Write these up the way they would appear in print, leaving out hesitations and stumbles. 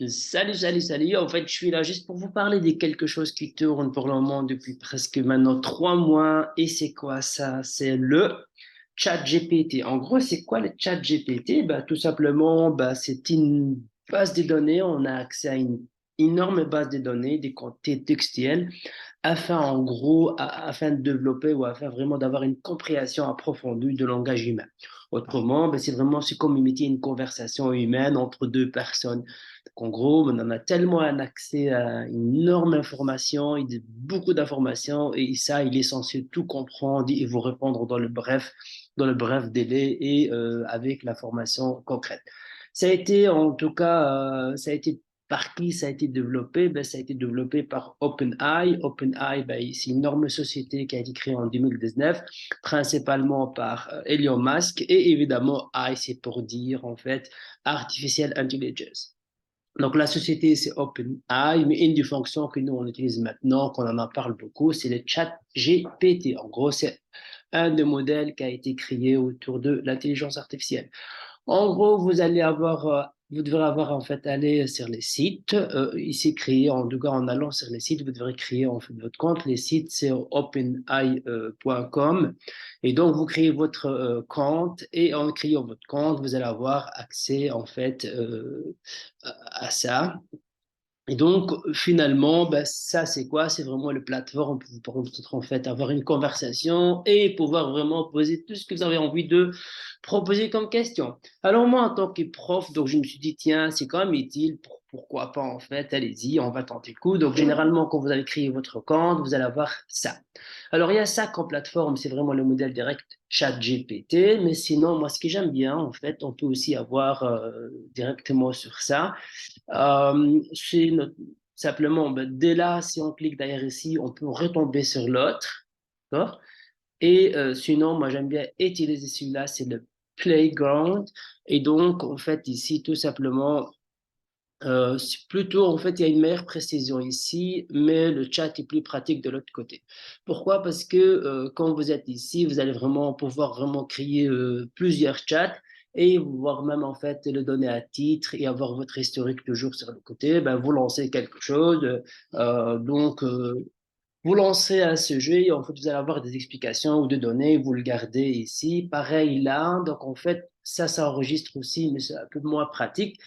Salut, salut, salut. En fait, je suis là juste pour vous parler de quelque chose qui tourne pour le moment depuis presque maintenant 3 mois. Et c'est quoi ça? C'est le chat GPT. En gros, c'est quoi le chat GPT? Bah, tout simplement, bah, c'est une base de données. On a accès à une énorme base de données, des quantités textuelles, afin, en gros, afin de développer ou afin vraiment d'avoir une compréhension approfondie de langage humain. Autrement, bah, c'est comme imiter une conversation humaine entre deux personnes. En gros, on en a tellement un accès à une énorme information, beaucoup d'informations, et ça, il est censé tout comprendre et vous répondre dans le bref délai et avec l'information concrète. Ça a été, en tout cas, ça a été par qui ça a été développé? Ben, ça a été développé par OpenAI. OpenAI, ben, c'est une énorme société qui a été créée en 2019, principalement par Elon Musk. Et évidemment, AI, c'est pour dire, en fait, Artificial Intelligence. Donc, la société, c'est OpenAI, mais une des fonctions que nous, on utilise maintenant, qu'on en parle beaucoup, c'est le chat GPT. En gros, c'est un des modèles qui a été créé autour de l'intelligence artificielle. En gros, vous devrez avoir en fait aller sur les sites. Ici créé, en tout cas en allant sur les sites, vous devrez créer en fait votre compte. Les sites, c'est openai.com. Et donc, vous créez votre compte et en créant votre compte, vous allez avoir accès en fait à ça. Et donc, finalement, ben, ça, c'est quoi? C'est vraiment le plateforme pour peut-être en fait avoir une conversation et pouvoir vraiment poser tout ce que vous avez envie de proposer comme question. Alors, moi, en tant que prof, donc, je me suis dit, tiens, c'est quand même utile, pourquoi pas, en fait, allez-y, on va tenter le coup. Donc, généralement, quand vous allez créer votre compte, vous allez avoir ça. Alors, il y a ça comme plateforme, c'est vraiment le modèle direct ChatGPT, mais sinon, moi, ce que j'aime bien, en fait, on peut aussi avoir directement sur ça. C'est simplement, ben, dès là, si on clique derrière ici, on peut retomber sur l'autre. D'accord. Et sinon, moi, j'aime bien utiliser celui-là, c'est le Playground. Et donc, en fait, ici, tout simplement, c'est plutôt, en fait, il y a une meilleure précision ici, mais le chat est plus pratique de l'autre côté. Pourquoi? Parce que quand vous êtes ici, vous allez vraiment pouvoir vraiment créer plusieurs chats et voir même en fait le donner à titre et avoir votre historique toujours sur le côté. Ben, vous lancez quelque chose, donc vous lancez un sujet, en fait, vous allez avoir des explications ou des données, vous le gardez ici. Pareil là, donc en fait, ça enregistre aussi, mais c'est un peu moins pratique.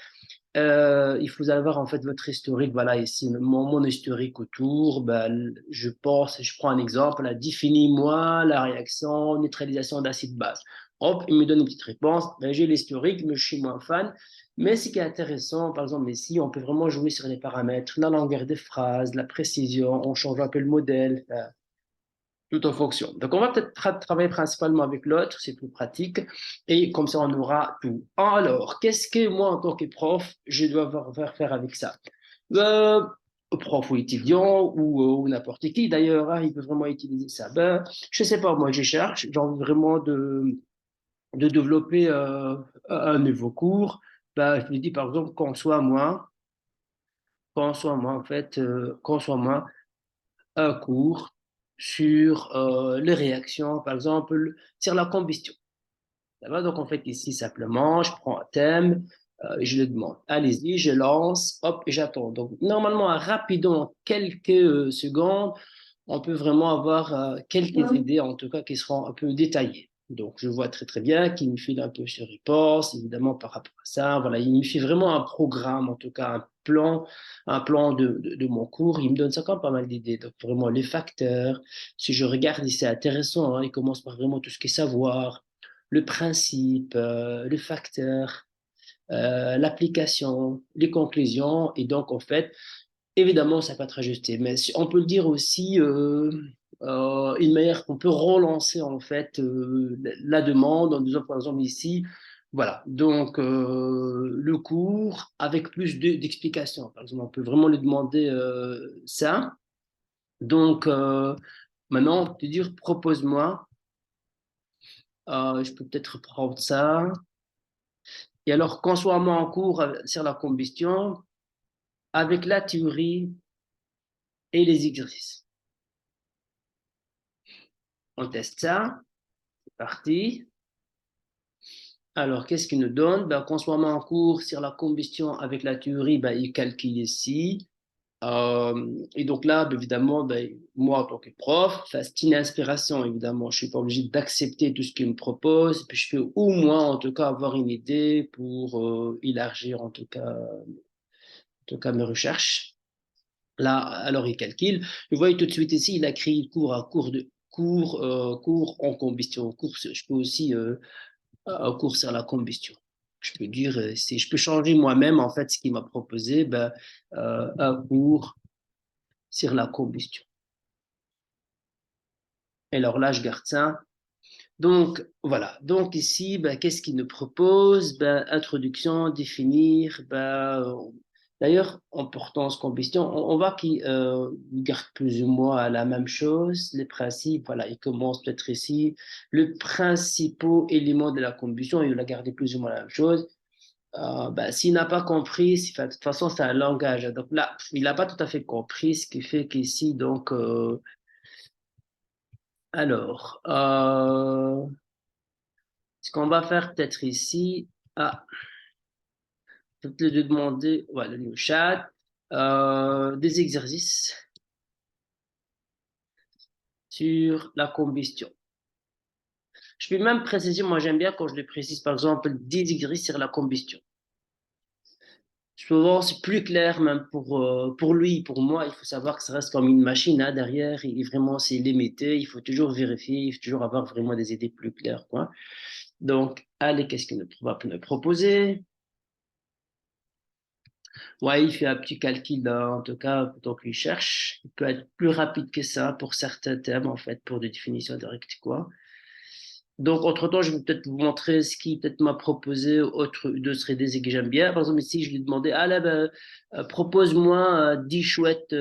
Il faut avoir en fait votre historique. Voilà, ici, mon historique autour. Ben, je pense, je prends un exemple, là, définis-moi la réaction neutralisation d'acide base. Hop, il me donne une petite réponse. Ben, j'ai l'historique, mais je suis moins fan. Mais ce qui est intéressant, par exemple, ici, on peut vraiment jouer sur les paramètres, la longueur des phrases, la précision, on change un peu le modèle, tout en fonction. Donc, on va peut-être travailler principalement avec l'autre, c'est plus pratique, et comme ça, on aura tout. Alors, qu'est-ce que moi, en tant que prof, je dois faire avec ça? Euh, Prof ou étudiant ou n'importe qui, d'ailleurs, hein, il peut vraiment utiliser ça. Ben, je sais pas, moi, je cherche, j'ai envie vraiment de développer un nouveau cours. Ben, je me dis, par exemple, en fait, qu'on soit moi, un cours sur les réactions, par exemple, sur la combustion. Ça va. Donc, en fait, ici, simplement, je prends un thème, je le demande. Allez-y, je lance, hop, et j'attends. Donc, normalement, rapidement, en quelques secondes, on peut vraiment avoir quelques idées, en tout cas, qui seront un peu détaillées. Donc, je vois très, très bien qu'il me file un peu sur réponse, évidemment, par rapport à ça. Voilà, il me fait vraiment un programme, en tout cas, un plan de mon cours. Il me donne ça quand même pas mal d'idées. Donc, vraiment, les facteurs. Si je regarde, c'est intéressant, hein, il commence par vraiment tout ce qui est savoir, le principe, le facteur, l'application, les conclusions. Et donc, en fait, évidemment, ça peut être ajusté. Mais on peut le dire aussi, une manière qu'on peut relancer, en fait, la demande en disant, par exemple, ici, voilà, donc le cours avec plus d'explications. Par exemple, on peut vraiment lui demander ça. Donc, maintenant, on peut te dire, propose-moi, je peux peut-être prendre ça. Et alors, qu'on soit moi en cours sur la combustion, avec la théorie et les exercices. On teste ça, c'est parti. Alors, qu'est-ce qu'il nous donne? Ben, qu'on soit en cours sur la combustion avec la théorie, ben, il calcule ici. Et donc là, ben, évidemment, ben, moi, en tant que prof, enfin, c'est une inspiration, évidemment. Je ne suis pas obligé d'accepter tout ce qu'il me propose. Puis je peux au moins, en tout cas, avoir une idée pour élargir, en tout cas, mes recherches. Là, alors, il calcule. Vous voyez tout de suite ici, il a créé le cours à cours en combustion. Je peux aussi cours sur la combustion. Je peux dire, si je peux changer moi-même, en fait, ce qu'il m'a proposé, ben, un cours sur la combustion. Et alors là, je garde ça. Donc, voilà. Donc, ici, ben, qu'est-ce qu'il nous propose? Ben, introduction, définir. Ben, d'ailleurs, importance, combustion, on voit qu'il garde plus ou moins la même chose. Les principes, voilà, il commence peut-être ici. Le principal élément de la combustion, il va garder plus ou moins la même chose. Ben, s'il n'a pas compris, de toute façon, c'est un langage. Donc là, il n'a pas tout à fait compris, ce qui fait qu'ici, donc, alors, ce qu'on va faire peut-être ici, peut-être lui demander, voilà, le chat, des exercices sur la combustion. Je peux même préciser, moi j'aime bien quand je le précise, par exemple, des exercices sur la combustion. Souvent, c'est plus clair même pour lui, pour moi. Il faut savoir que ça reste comme une machine hein, derrière. Vraiment, c'est limité. Il faut toujours vérifier. Il faut toujours avoir vraiment des idées plus claires. Quoi. Donc, allez, qu'est-ce qu'il va nous proposer? Ouais, il fait un petit calcul, en tout cas, donc il cherche. Il peut être plus rapide que ça pour certains thèmes, en fait, pour des définitions directes, quoi. Donc, entre-temps, je vais peut-être vous montrer ce qu'il peut-être m'a proposé, d'autres idées que j'aime bien. Par exemple, ici, je lui ai demandé, ah là, ben, propose-moi 10 chouettes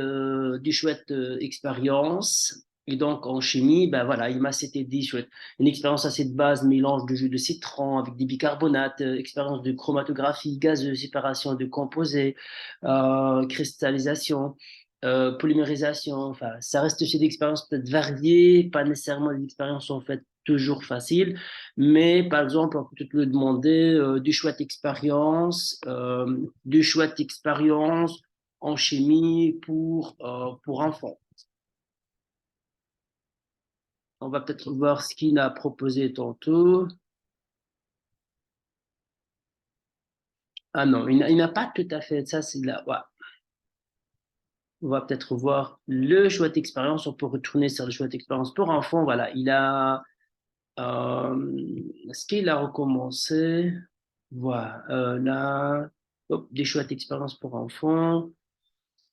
expériences. Et donc, en chimie, ben voilà, il m'a cité 10 chouettes. Une expérience assez de base, mélange de jus de citron avec des bicarbonates, expérience de chromatographie gazeuse, séparation de composés, cristallisation, polymérisation. Enfin, ça reste aussi des expériences peut-être variées, pas nécessairement des expériences en fait toujours facile, mais par exemple, on peut peut-être lui demander du chouette expérience en chimie pour enfants. On va peut-être voir ce qu'il a proposé tantôt. Ah non, il n'a pas tout à fait ça, c'est là. Ouais. On va peut-être voir le chouette expérience. On peut retourner sur le chouette expérience pour enfants. Voilà, ce qu'il a recommencé. Voilà, là, hop, des chouettes expériences pour enfants.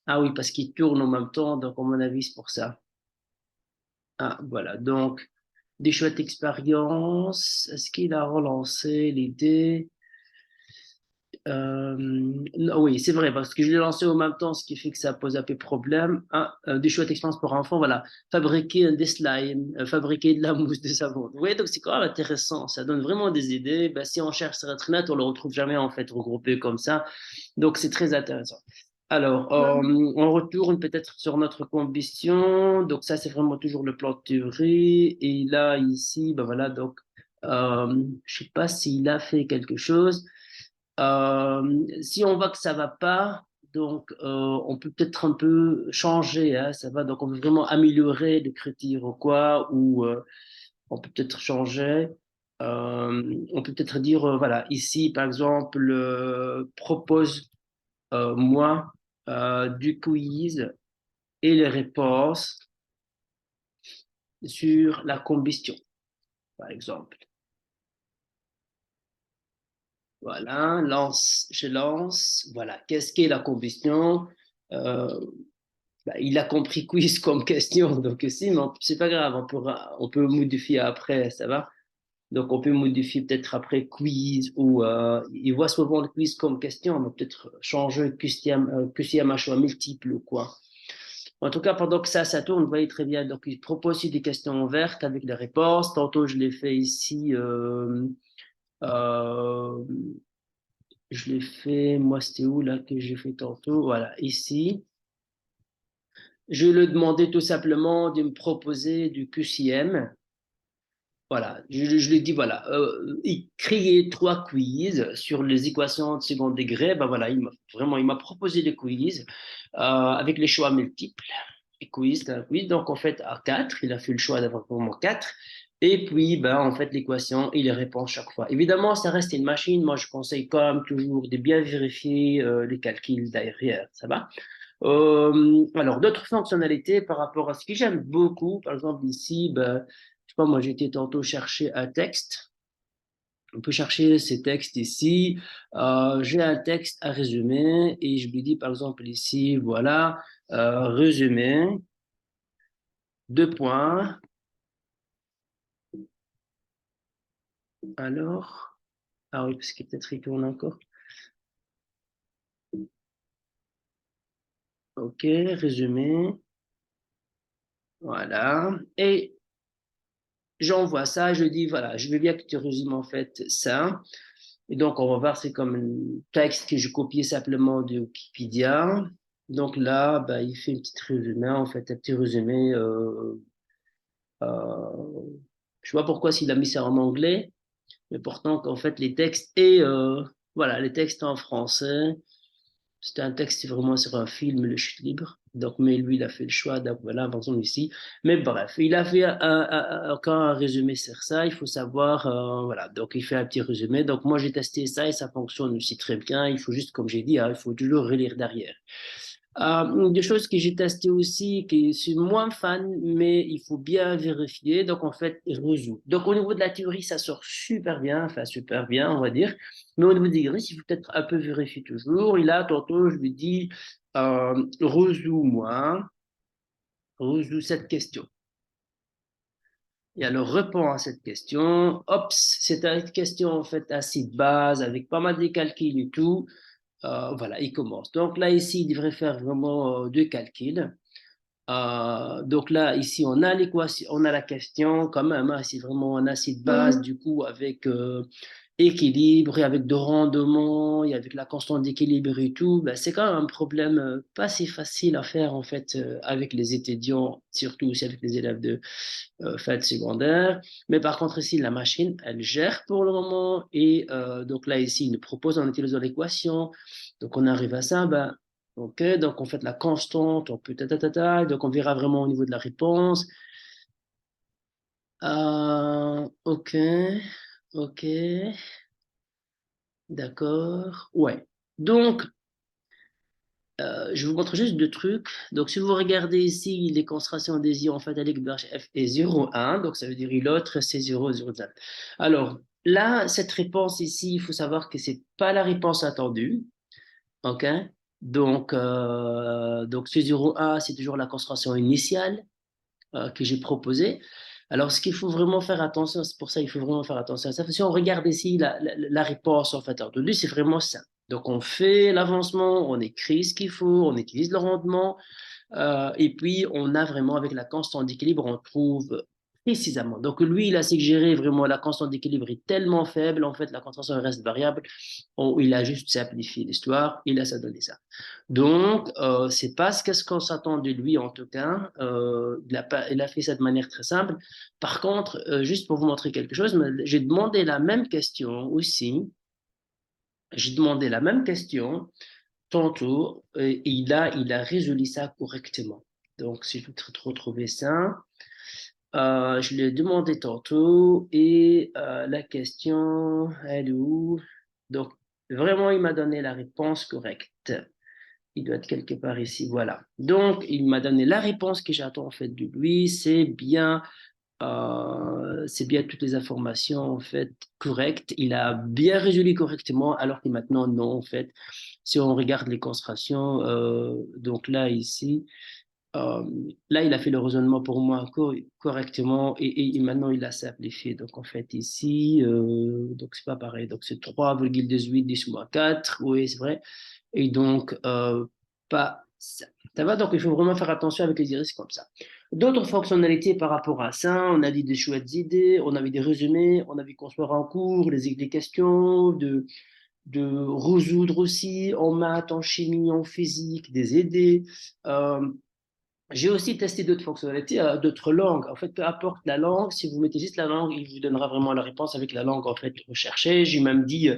Ah oui, parce qu'il tourne en même temps, donc à mon avis, c'est pour ça. Ah, voilà, donc des chouettes expériences. Est-ce qu'il a relancé l'idée? Non, oui, c'est vrai, parce que je l'ai lancé en même temps, ce qui fait que ça pose un peu problème. Ah, des chouettes expériences pour enfants, voilà. Fabriquer des slimes, fabriquer de la mousse de savon. Oui, donc c'est quand même intéressant. Ça donne vraiment des idées. Ben, si on cherche sur Internet, on le retrouve jamais en fait regroupé comme ça. Donc c'est très intéressant. Alors, on retourne peut-être sur notre combustion. Donc ça, c'est vraiment toujours le plan de théorie. Et là, ici, ben voilà, donc je sais pas s'il a fait quelque chose. Si on voit que ça va pas, donc on peut peut-être un peu changer, hein, ça va. Donc on veut vraiment améliorer l'écriture ou quoi, ou on peut peut-être changer. On peut peut-être dire, voilà, ici par exemple, propose moi du quiz et les réponses sur la combustion, par exemple. Voilà, je lance. Voilà, qu'est-ce qu'est la combustion? Euh, Bah, il a compris quiz comme question, donc si, mais c'est pas grave, on peut modifier après, ça va? Donc on peut modifier peut-être après quiz ou il voit souvent le quiz comme question, mais peut-être changer QCM à choix multiple ou quoi. En tout cas, pendant que ça tourne, vous voyez très bien. Donc il propose aussi des questions ouvertes avec des réponses. Tantôt je l'ai fait ici, euh, je l'ai fait, moi c'était où là que j'ai fait tantôt? Voilà, ici. Je lui ai demandé tout simplement de me proposer du QCM. voilà, je lui dis, voilà, créer 3 quiz sur les équations de second degré. Ben voilà, il m'a proposé des quiz avec les choix multiples. Et quiz, un quiz. Donc, en fait, à 4, il a fait le choix d'avoir vraiment 4. Et puis, ben, en fait, l'équation, il répond chaque fois. Évidemment, ça reste une machine. Moi, je conseille quand même toujours de bien vérifier les calculs derrière. Ça va? Alors, d'autres fonctionnalités par rapport à ce que j'aime beaucoup, par exemple ici, ben, je sais pas, moi j'étais tantôt chercher un texte. On peut chercher ces textes ici. J'ai un texte à résumer et je lui dis par exemple ici, voilà, résumé, 2 points. Alors, ah oui, parce qu'il peut-être il tourne encore. Ok, résumé, voilà. Et j'envoie ça, je dis, voilà, je veux bien que tu résumes en fait ça. Et donc, on va voir, c'est comme un texte que je copiais simplement de Wikipédia. Donc là, bah, il fait une petite résumé, en fait, un petit résumé. Je sais pas pourquoi s'il a mis ça en anglais, mais pourtant, en fait, les textes et voilà, les textes en français. C'était un texte vraiment sur un film, Le Chute libre. Donc, mais lui, il a fait le choix voilà, par exemple ici. Mais bref, il a fait encore un résumé sur ça. Il faut savoir, voilà. Donc, il fait un petit résumé. Donc, moi, j'ai testé ça et ça fonctionne aussi très bien. Il faut juste, comme j'ai dit, hein, il faut toujours relire derrière. Des choses que j'ai testées aussi, qui suis moins fan, mais il faut bien vérifier. Donc, en fait, il résout. Donc, au niveau de la théorie, ça sort super bien, enfin, super bien, on va dire. Mais au niveau des exercices, il faut peut-être un peu vérifier toujours. Et là, tantôt, je lui dis, résous-moi, résous cette question. Et alors, réponds à cette question. Ops, c'est une question, en fait, assez de base, avec pas mal de calculs et tout. Voilà, il commence. Donc là, ici, il devrait faire vraiment 2 calculs. Donc là, ici, on a l'équation, on a la question quand même, hein, c'est vraiment un acide base, du coup, avec équilibre et avec de rendement et avec la constante d'équilibre et tout, ben, c'est quand même un problème pas si facile à faire, en fait, avec les étudiants, surtout aussi avec les élèves de fin de secondaire. Mais par contre, ici, la machine, elle gère pour le moment. Et donc là, ici, il nous propose en utilisant l'équation. Donc on arrive à ça, ben, ok, donc on fait la constante, on peut donc on verra vraiment au niveau de la réponse. Ok, ok, d'accord, ouais. Donc, je vous montre juste 2 trucs. Donc, si vous regardez ici, les concentrations des ions phtaliques BHF est 0,1, donc ça veut dire l'autre, c'est 0,0. Alors, là, cette réponse ici, il faut savoir que c'est pas la réponse attendue. OK? Donc ce 0,1, c'est toujours la concentration initiale que j'ai proposée. Alors, ce qu'il faut vraiment faire attention, c'est pour ça qu'il faut vraiment faire attention à ça. Si on regarde ici la réponse en fait attendue, c'est vraiment ça. Donc, on fait l'avancement, on écrit ce qu'il faut, on utilise le rendement, et puis on a vraiment avec la constante d'équilibre, on trouve précisément. Donc, lui, il a suggéré vraiment la constante d'équilibre est tellement faible, en fait, la concentration reste variable. Il a juste simplifié l'histoire, il a ça donné ça. Donc, c'est pas ce qu'on s'attend de lui en tout cas. Il a fait ça de manière très simple. Par contre, juste pour vous montrer quelque chose, j'ai demandé la même question aussi. J'ai demandé la même question tantôt et il a résolu ça correctement. Donc, si je peux retrouver ça, je l'ai demandé tantôt et la question, elle est où? Donc, vraiment, il m'a donné la réponse correcte. Il doit être quelque part ici, voilà. Donc, il m'a donné la réponse que j'attends en fait de lui. C'est bien toutes les informations en fait correctes. Il a bien résolu correctement, alors que maintenant, non, en fait. Si on regarde les concentrations, donc là, ici, euh, là, il a fait le raisonnement pour moi correctement et maintenant, il a simplifié. Donc, en fait, ici, donc c'est pas pareil. Donc, c'est 3,18 10 moins 4. Oui, c'est vrai. Et donc, pas ça. Ça va, donc il faut vraiment faire attention avec les iris comme ça. D'autres fonctionnalités par rapport à ça, on a dit des chouettes idées, on avait des résumés, on avait construire en cours, des questions, de résoudre aussi en maths, en chimie, en physique, des idées. Euh, J'ai aussi testé d'autres fonctionnalités, d'autres langues. En fait, peu importe la langue, si vous mettez juste la langue, il vous donnera vraiment la réponse avec la langue en fait recherchée. J'ai même dit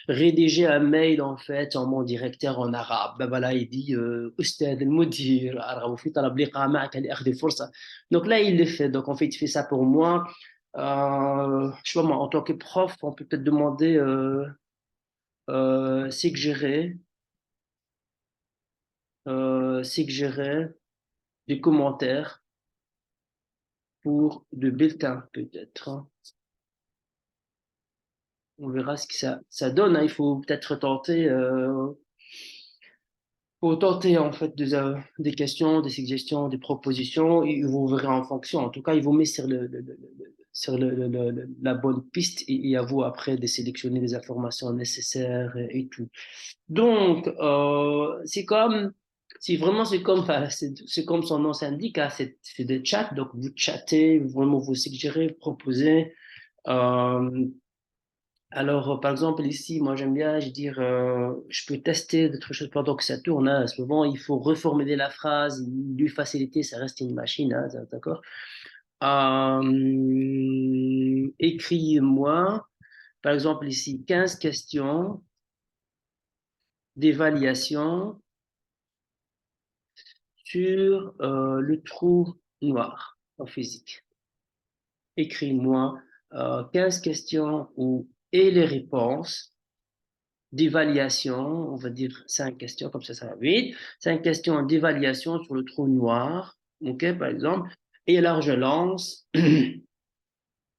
rédiger un mail en fait en mon directeur en arabe. Ben voilà, il dit أستاذ المدير أرغب في طلب لقاء معك لأخذ فرصة. Donc là, il le fait. Donc en fait, il fait ça pour moi. Je sais pas moi, en tant que prof, on peut peut-être demander suggérer, suggérer des commentaires pour de bulletins peut-être, hein. On verra ce que ça donne, hein. Il faut tenter en fait des questions, des suggestions, des propositions, et vous verrez en fonction. En tout cas, il vous met sur sur la bonne piste et à vous après de sélectionner les informations nécessaires et tout. Donc, c'est comme, enfin, c'est comme son nom s'indique, hein, c'est des chats. Donc, vous chattez, vraiment vous suggérez, proposez. Euh, alors, par exemple, ici, moi, j'aime bien, je dire, je peux tester d'autres choses pendant que ça tourne, hein. Souvent, il faut reformuler la phrase, lui faciliter, ça reste une machine, hein, d'accord? Écris-moi, par exemple, ici, 15 questions d'évaluation sur le trou noir en physique. Écris-moi 15 questions et les réponses d'évaluation, on va dire 5 questions, comme ça va vite. 5 questions d'évaluation sur le trou noir, ok, par exemple. Et alors, je lance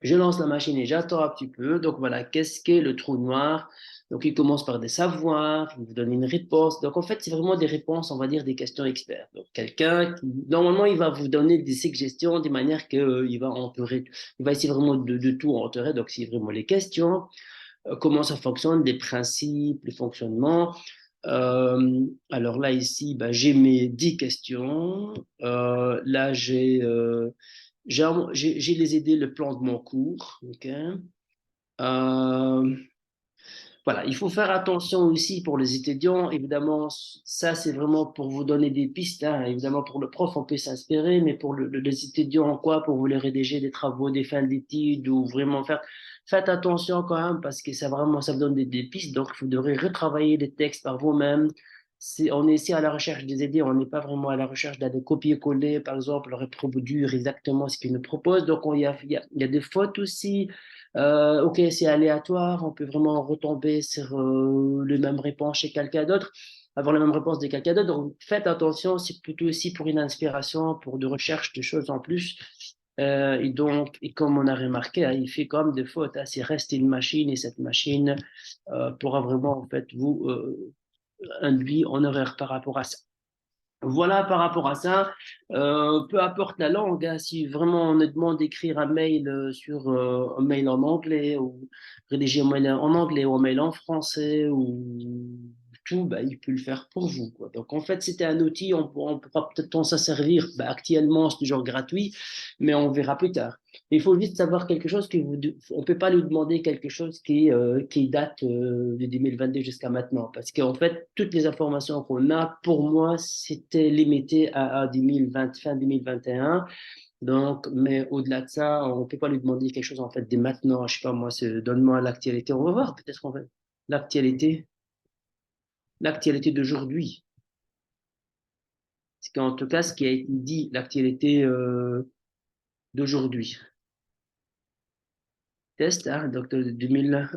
la machine et j'attends un petit peu. Donc voilà, qu'est-ce qu'est le trou noir? Donc il commence par des savoirs, il vous donne une réponse. Donc en fait, c'est vraiment des réponses, on va dire des questions experts. Donc quelqu'un qui, normalement, il va vous donner des suggestions de manière qu'il va entourer, il va essayer vraiment de tout entourer. Donc c'est vraiment les questions, comment ça fonctionne, des principes, le fonctionnement. Alors là, ici, ben, j'ai mes 10 questions. Là, j'ai les aidés le plan de mon cours. Ok. Euh, voilà, il faut faire attention aussi pour les étudiants. Évidemment, ça, c'est vraiment pour vous donner des pistes, hein. Évidemment, pour le prof, on peut s'inspirer, mais pour les étudiants, quoi, pour vous les rédiger des travaux, des fins d'études ou vraiment faire, faites attention quand même parce que ça vraiment, ça vous donne des pistes. Donc, vous devrez retravailler les textes par vous-même. On est ici à la recherche des idées, on n'est pas vraiment à la recherche d'aller copier-coller, par exemple, reproduire exactement ce qu'ils nous proposent. Donc, il y a des fautes aussi. Ok, c'est aléatoire, on peut vraiment retomber sur les mêmes réponses chez quelqu'un d'autre, avoir la même réponse de quelqu'un d'autre. Donc, faites attention, c'est plutôt aussi pour une inspiration, pour de recherche de choses en plus. Et donc, et comme on a remarqué, hein, il fait quand même des fautes, hein. C'est reste une machine et cette machine pourra vraiment en fait vous induire en erreur par rapport à ça. Voilà par rapport à ça. Peu importe la langue, hein, si vraiment on nous demande d'écrire un mail sur un mail en anglais ou rédiger un mail en anglais ou un mail en français ou tout, bah, il peut le faire pour vous, quoi. Donc en fait, c'était un outil, on pourra peut-être s'en servir. Bah, actuellement, c'est toujours gratuit, mais on verra plus tard. Il faut juste savoir quelque chose on peut pas lui demander quelque chose qui date de 2022 jusqu'à maintenant. Parce qu'en fait, toutes les informations qu'on a, pour moi, c'était limité à 2020, fin 2021. Donc, mais au-delà de ça, on peut pas lui demander quelque chose, en fait, dès maintenant. Je sais pas, moi, donne-moi l'actualité. On va voir, peut-être, en fait, l'actualité, l'actualité d'aujourd'hui. C'est qu'en tout cas, ce qui a été dit, l'actualité d'aujourd'hui. Test, hein, donc de 2000,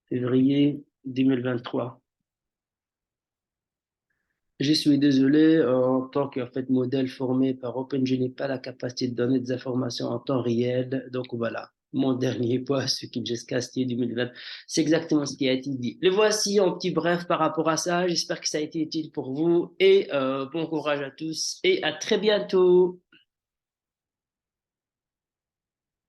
février 2023. Je suis désolé, en tant que en fait, modèle formé par Open, je n'ai pas la capacité de donner des informations en temps réel. Donc voilà, mon dernier point, ce qui jusqu'à 2020, c'est exactement ce qui a été dit. Le voici en petit bref par rapport à ça. J'espère que ça a été utile pour vous et bon courage à tous et à très bientôt.